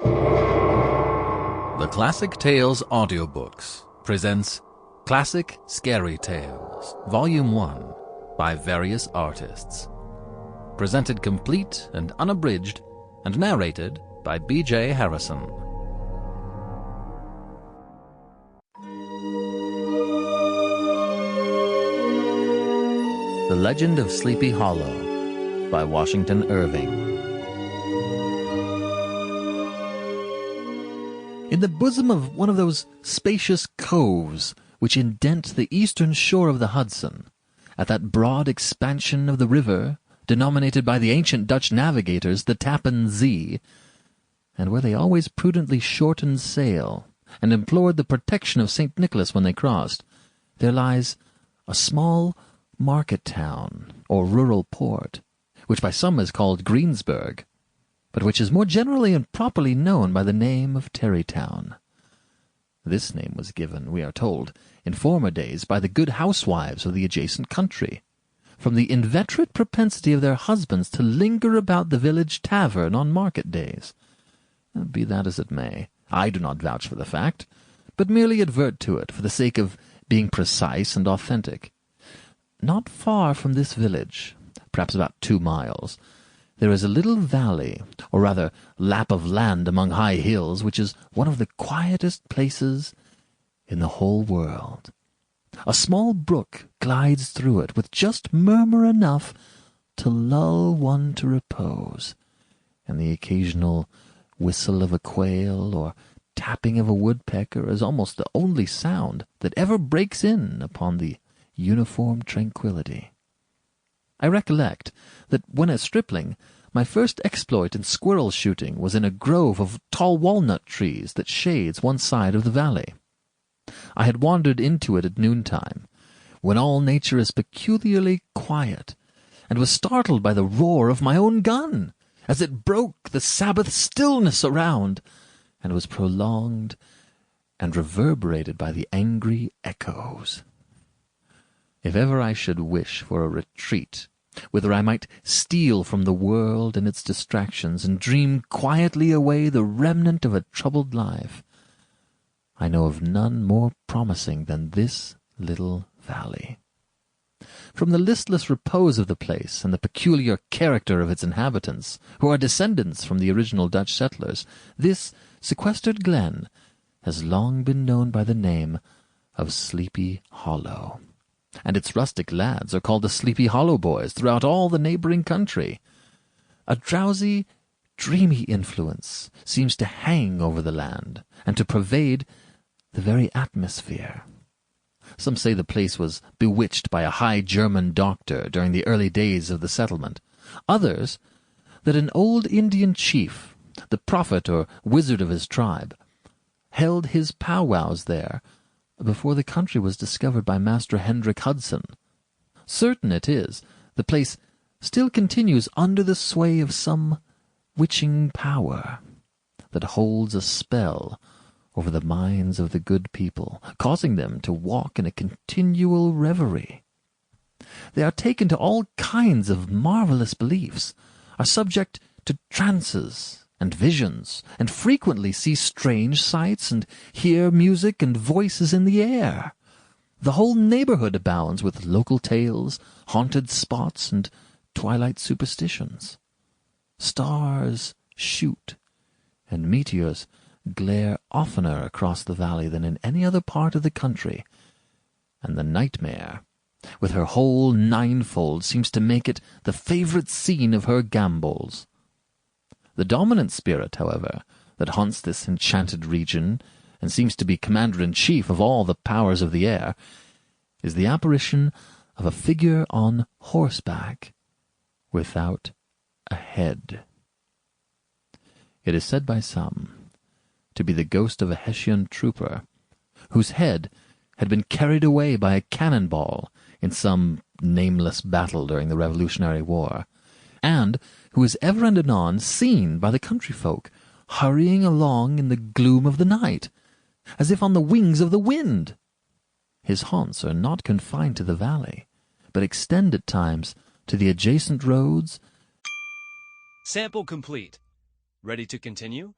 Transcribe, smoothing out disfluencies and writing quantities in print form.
The Classic Tales Audiobooks presents Classic Scary Tales, Volume 1, by various artists. Presented complete and unabridged, and narrated by B.J.Harrison. The Legend of Sleepy Hollow, by Washington Irving. In the bosom of one of those spacious coves which indent the eastern shore of the Hudson, at that broad expansion of the river denominated by the ancient Dutch navigators the Tappan Zee, and where they always prudently shortened sail and implored the protection of St. Nicholas when they crossed, there lies a small market town, or rural port, which by some is called Greensburg, but which is more generally and properly known by the name of Tarrytown. This name was given, we are told, in former days by the good housewives of the adjacent country, from the inveterate propensity of their husbands to linger about the village tavern on market days. Be that as it may, I do not vouch for the fact, but merely advert to it for the sake of being precise and authentic. Not far from this village, perhaps about 2 miles, there is a little valley, or rather lap of land among high hills, which is one of the quietest places in the whole world. A small brook glides through it with just murmur enough to lull one to repose, and the occasional whistle of a quail or tapping of a woodpecker is almost the only sound that ever breaks in upon the uniform tranquillity. I recollect that when a stripling, my first exploit in squirrel shooting was in a grove of tall walnut trees that shades one side of the valley. I had wandered into it at noontime, when all nature is peculiarly quiet, and was startled by the roar of my own gun, as it broke the Sabbath stillness around, and was prolonged and reverberated by the angry echoes. If ever I should wish for a retreat, whither I might steal from the world and its distractions, and dream quietly away the remnant of a troubled life, I know of none more promising than this little valley. From the listless repose of the place and the peculiar character of its inhabitants, who are descendants from the original Dutch settlers, this sequestered glen has long been known by the name of Sleepy Hollow, and its rustic lads are called the Sleepy Hollow Boys throughout all the neighboring country. A drowsy, dreamy influence seems to hang over the land and to pervade the very atmosphere. Some say the place was bewitched by a high German doctor during the early days of the settlement. Others, that an old Indian chief, the prophet or wizard of his tribe, held his powwows there before the country was discovered by Master Hendrik Hudson. Certain it is, the place still continues under the sway of some witching power that holds a spell over the minds of the good people, causing them to walk in a continual reverie. They are taken to all kinds of marvelous beliefs, are subject to trances and visions, and frequently see strange sights and hear music and voices in the air. The whole neighborhood abounds with local tales, haunted spots, and twilight superstitions. Stars shoot, and meteors glare oftener across the valley than in any other part of the country, and the nightmare, with her whole ninefold, seems to make it the favorite scene of her gambols. The dominant spirit, however, that haunts this enchanted region, and seems to be commander-in-chief of all the powers of the air, is the apparition of a figure on horseback, without a head. It is said by some to be the ghost of a Hessian trooper, whose head had been carried away by a cannonball in some nameless battle during the Revolutionary War, and who is ever and anon seen by the country folk, hurrying along in the gloom of the night, as if on the wings of the wind. His haunts are not confined to the valley, but extend at times to the adjacent roads. Sample complete. Ready to continue?